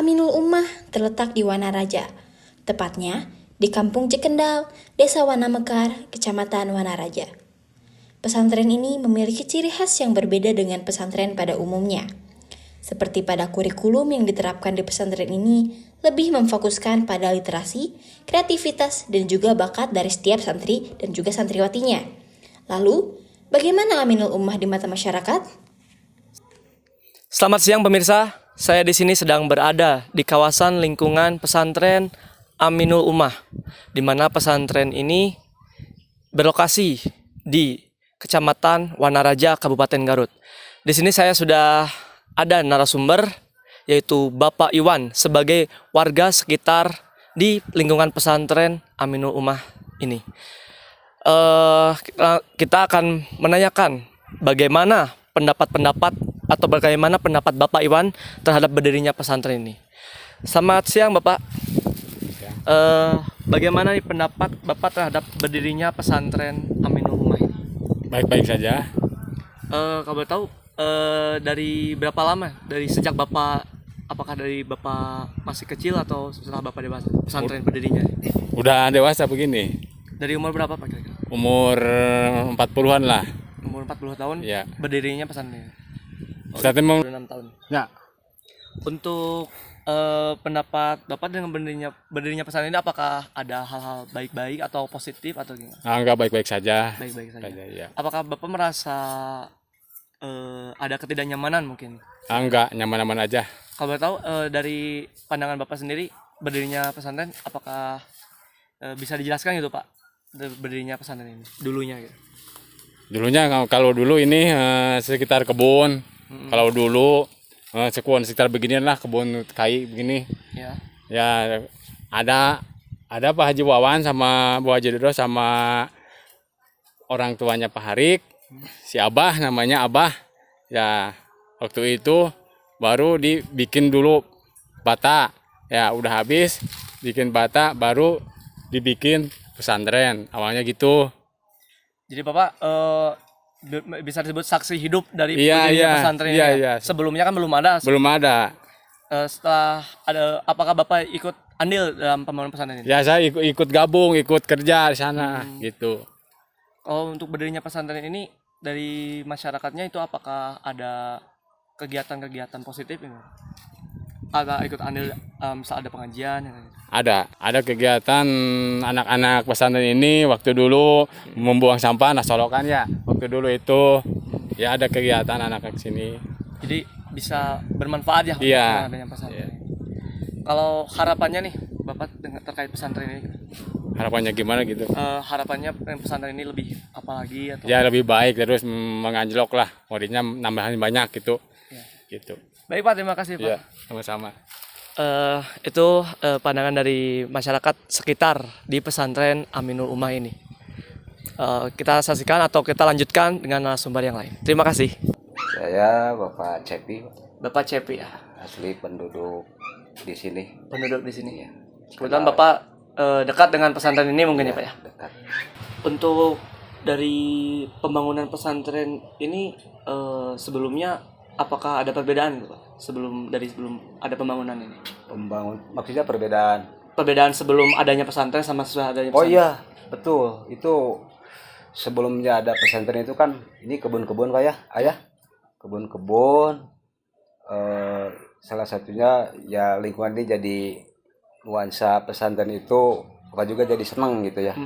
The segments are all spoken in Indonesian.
Aminul Ummah terletak di Wanaraja, tepatnya di Kampung Cikendal, Desa Wanamekar, Kecamatan Wanaraja. Pesantren ini memiliki ciri khas yang berbeda dengan pesantren pada umumnya. Seperti pada kurikulum yang diterapkan di pesantren ini, lebih memfokuskan pada literasi, kreativitas, dan juga bakat dari setiap santri dan juga santriwatinya. Lalu, bagaimana Aminul Ummah di mata masyarakat? Selamat siang pemirsa, saya di sini sedang berada di kawasan lingkungan pesantren Aminul Ummah, di mana pesantren ini berlokasi di Kecamatan Wanaraja, Kabupaten Garut. Di sini saya sudah ada narasumber, yaitu Bapak Iwan sebagai warga sekitar di lingkungan pesantren Aminul Ummah ini. Kita akan menanyakan bagaimana pendapat atau bagaimana pendapat Bapak Iwan terhadap berdirinya pesantren ini. Selamat siang Bapak. Bagaimana nih pendapat Bapak terhadap berdirinya pesantren Aminul Ummah ini? Baik-baik saja. Kalau tahu dari berapa lama? Dari sejak Bapak, apakah dari Bapak masih kecil atau setelah Bapak dewasa pesantren berdirinya? Udah dewasa begini. Dari umur berapa Pak kira-kira? Umur 40-an lah. Umur 40 tahun Ya. berdirinya pesantren. Pesantren mau 6 tahun. ya. Untuk pendapat Bapak dengan berdirinya pesantren ini, apakah ada hal-hal baik-baik atau positif atau gimana? Enggak, baik-baik saja. Baik-baik saja. Ya. Apakah Bapak merasa ada ketidaknyamanan mungkin? Enggak, nyaman-nyaman aja. Kalau boleh tahu dari pandangan Bapak sendiri berdirinya pesantren, apakah bisa dijelaskan gitu Pak, berdirinya pesantren ini dulunya gitu? Dulunya kalau dulu ini sekitar kebun. Kalau dulu sekitar beginian lah, kebun kai begini. Ya. Ya ada Pak Haji Wawan sama Bu Haji Dodo sama orang tuanya Pak Harik, si Abah namanya Abah. Ya waktu itu baru dibikin dulu bata. Ya udah habis bikin bata baru dibikin pesantren. Awalnya gitu. Jadi Bapak bisa disebut saksi hidup dari Iya, berdirinya iya, pesantren ini iya, ya? iya. Sebelumnya kan belum ada. Belum ada. Setelah ada, apakah Bapak ikut andil dalam pembangunan pesantren ini? Ya saya ikut gabung, ikut kerja di sana gitu. Kalau untuk berdirinya pesantren ini dari masyarakatnya itu apakah ada kegiatan-kegiatan positif ini? Ada ikut andil misal ada pengajian ya? Ada kegiatan anak-anak pesantren ini waktu dulu membuang sampah, nah solokan ya. Waktu dulu itu ya ada kegiatan anak-anak sini. Jadi bisa bermanfaat ya Iya. dengan adanya pesantren. Kalau harapannya nih Bapak terkait pesantren ini, Harapannya gimana gitu? harapannya pesantren ini lebih apa lagi atau? Ya lebih baik terus menganjlok lah, muridnya nambahin banyak gitu. Ya. Gitu. Baik Pak, terima kasih Pak. Iya, sama-sama. Itu pandangan dari masyarakat sekitar di pesantren Aminul Ummah ini. Kita saksikan atau kita lanjutkan dengan narasumber yang lain. Terima kasih. Saya Bapak Cepi, Bapak Cepi ya, asli penduduk di sini. penduduk di sini ya. Kebetulan Bapak dekat dengan pesantren ini mungkin ya Pak ya. Dekat. Untuk dari pembangunan pesantren ini sebelumnya apakah ada perbedaan gitu, Pak? Sebelum ada pembangunan ini. Maksudnya perbedaan. Perbedaan sebelum adanya pesantren sama sesudah adanya Oh pesantren. iya, betul. Itu sebelumnya ada pesantren itu kan ini kebun-kebun Pak ya, Ayah. Kebun-kebun. Salah satunya ya lingkungan ini jadi nuansa pesantren itu Bapak juga jadi senang gitu ya.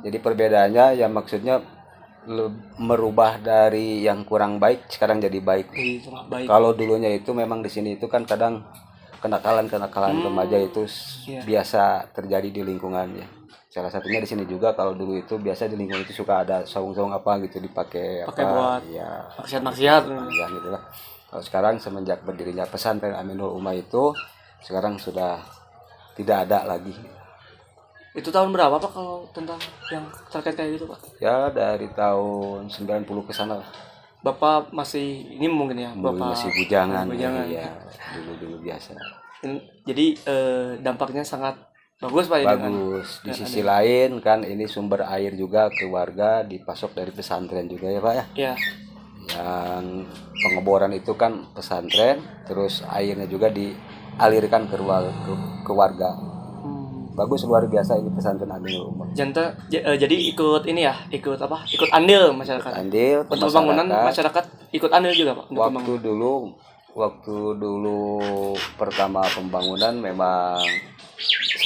Jadi perbedaannya ya maksudnya merubah dari yang kurang baik sekarang jadi baik. Baik. Kalau dulunya itu memang di sini itu kan kadang kenakalan remaja itu biasa terjadi di lingkungannya. Salah satunya di sini juga kalau dulu itu biasa di lingkungan itu suka ada saung-saung apa gitu dipakai Pakai buat ya maksiat-maksiat. ya gitulah. Kalau sekarang semenjak berdirinya pesantren Aminul Ummah itu sekarang sudah tidak ada lagi. Itu tahun berapa Pak kalau tentang yang terkait kayak gitu Pak? Ya dari tahun 90 ke sana lah. Bapak masih ini mungkin ya, Bapak Masih bujangan. bujangan. Ya, dulu biasa. Jadi dampaknya sangat bagus Pak ya. Bagus. Di sisi lain kan ini sumber air juga ke warga dipasok dari pesantren juga ya Pak ya. Ya. Yang pengeboran itu kan pesantren, terus airnya juga alirkan ke warga. Bagus, luar biasa ini pesantren Aminul Ummah. Jadi ikut ini ya, ikut apa? Ikut andil masyarakat. Andil ke Untuk pembangunan masyarakat. masyarakat ikut andil juga Pak. Untuk Waktu dulu pertama pembangunan memang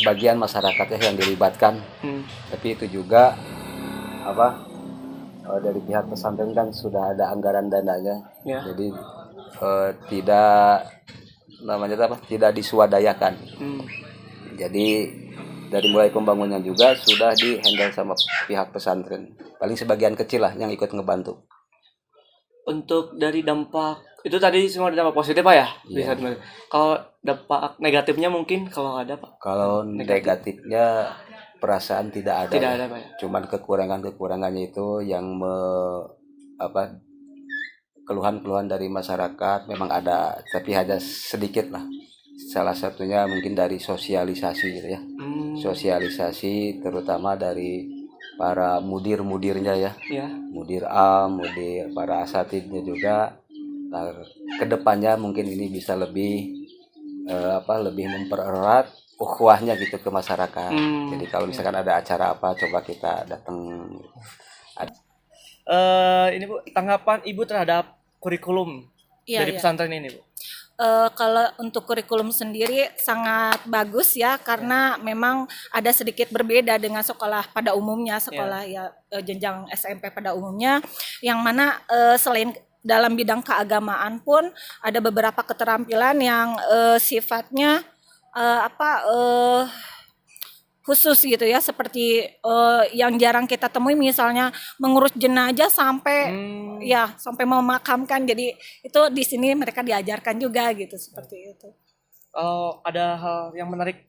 sebagian masyarakatnya yang dilibatkan. Tapi itu juga dari pihak pesantren kan sudah ada anggaran dananya. Ya. Jadi tidak diswadayakan. Jadi dari mulai pembangunan juga sudah dihandle sama pihak pesantren. Paling sebagian kecil lah yang ikut ngebantu. Untuk dari dampak itu tadi semua dampak positif Pak ya? Iya. Kalau dampak negatifnya mungkin kalau ada Pak? Kalau negatifnya perasaan tidak ada. Tidak ada Pak ya? Cuman kekurangannya itu yang keluhan-keluhan dari masyarakat memang ada, tapi hanya sedikit lah. Salah satunya mungkin dari sosialisasi gitu ya. Sosialisasi terutama dari para mudir-mudirnya ya. Mudir mudir para asatidnya juga. Nah, kedepannya mungkin ini bisa lebih mempererat ukhuwahnya gitu ke masyarakat. Jadi kalau misalkan ada acara apa, coba kita datang. Ini Bu, tanggapan Ibu terhadap kurikulum dari pesantren ini Bu? Kalau untuk kurikulum sendiri sangat bagus ya, karena memang ada sedikit berbeda dengan sekolah pada umumnya, jenjang SMP pada umumnya, yang mana selain dalam bidang keagamaan pun ada beberapa keterampilan yang sifatnya khusus gitu ya, seperti yang jarang kita temui, misalnya mengurus jenazah sampai sampai memakamkan. Jadi itu di sini mereka diajarkan juga gitu, seperti itu. Ada hal yang menarik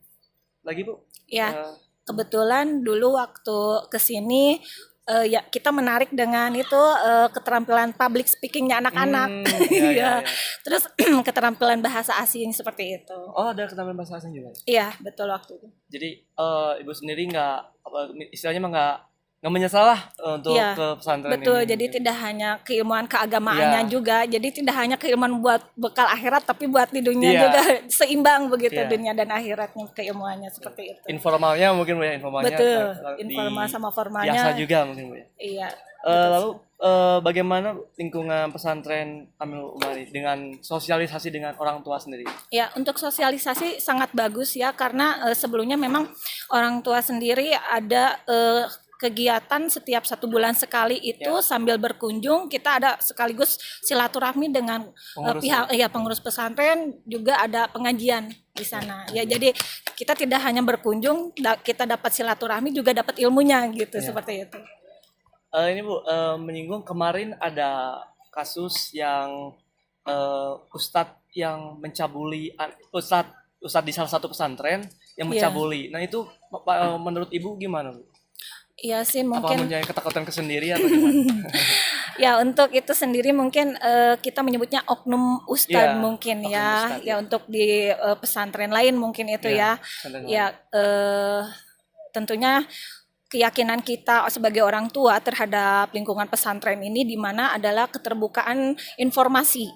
lagi Bu? Ya, kebetulan dulu waktu kesini kita menarik dengan itu keterampilan public speakingnya anak-anak. Ya. Terus keterampilan bahasa asing seperti itu. Oh, ada keterampilan bahasa asing juga? Iya, betul waktu itu. Jadi Ibu sendiri istilahnya nggak menyesal lah untuk ke pesantren betul, ini. jadi tidak hanya keilmuan keagamaannya juga, jadi tidak hanya keilmuan buat bekal akhirat, tapi buat di dunia juga seimbang begitu, dunia dan akhiratnya keilmuannya seperti itu. Informalnya mungkin Bu ya, informalnya. Betul, informal sama formalnya. Biasa juga mungkin Bu ya. Iya. Lalu bagaimana lingkungan pesantren Aminul Ummah dengan sosialisasi dengan orang tua sendiri? Ya, untuk sosialisasi sangat bagus ya, karena sebelumnya memang orang tua sendiri ada kegiatan setiap 1 bulan sekali itu sambil berkunjung, kita ada sekaligus silaturahmi dengan pengurus pesantren, juga ada pengajian di sana. Ya, jadi kita tidak hanya berkunjung, kita dapat silaturahmi juga dapat ilmunya gitu, seperti itu. Ini Bu, menyinggung kemarin ada kasus yang ustadz yang mencabuli ustadz di salah satu pesantren yang mencabuli. Nah itu menurut Ibu gimana Bu? Iya sih, mungkin. Apa mempunyai ketakutan kesendiri atau gimana? Ya, untuk itu sendiri mungkin kita menyebutnya oknum ustadz mungkin ya. Ya, untuk di pesantren lain mungkin itu ya. Tentunya keyakinan kita sebagai orang tua terhadap lingkungan pesantren ini di mana adalah keterbukaan informasi.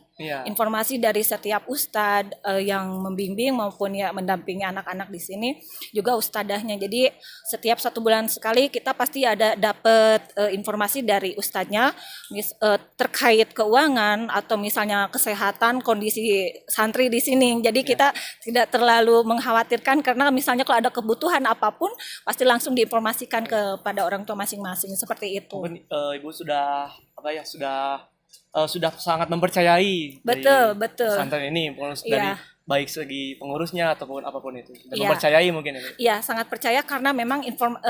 Informasi dari setiap ustadz yang membimbing maupun ya mendampingi anak-anak di sini, juga ustadahnya. Jadi setiap 1 bulan sekali kita pasti ada dapat informasi dari ustadznya terkait keuangan atau misalnya kesehatan kondisi santri di sini. Jadi kita tidak terlalu mengkhawatirkan, karena misalnya kalau ada kebutuhan apapun pasti langsung diinformasikan kepada orang tua masing-masing, seperti itu. Mungkin Ibu sudah sangat mempercayai betul pesantren ini, dari baik segi pengurusnya ataupun apapun itu, dan mempercayai mungkin itu. Iya, sangat percaya karena memang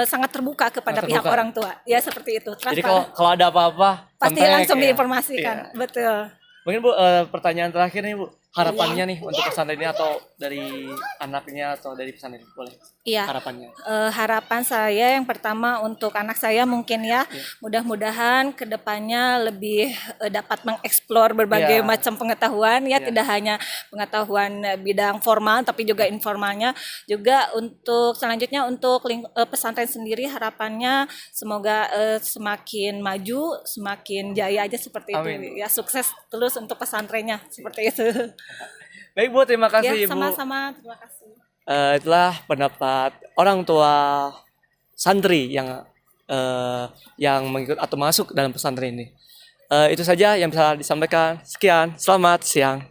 sangat terbuka kepada pihak orang tua. Ya, seperti itu. Jadi kalau ada apa-apa pasti langsung diinformasikan. Betul. Mungkin Bu, pertanyaan terakhir nih Bu, harapannya nih untuk pesantren ini atau dari anaknya atau dari pesantren ini, boleh? Iya. Harapannya. Harapan saya yang pertama untuk anak saya mungkin ya, mudah-mudahan kedepannya lebih dapat mengeksplor berbagai macam pengetahuan ya, tidak hanya pengetahuan bidang formal tapi juga informalnya. Juga untuk selanjutnya untuk pesantren sendiri, harapannya semoga semakin maju, semakin jaya aja seperti itu. Ya, sukses terus untuk pesantrennya seperti itu. Baik Bu, terima kasih Ya, Ibu. sama-sama. Terima kasih. Itulah pendapat orang tua santri yang mengikut atau masuk dalam pesantren ini. Itu saja yang bisa disampaikan. Sekian, selamat siang.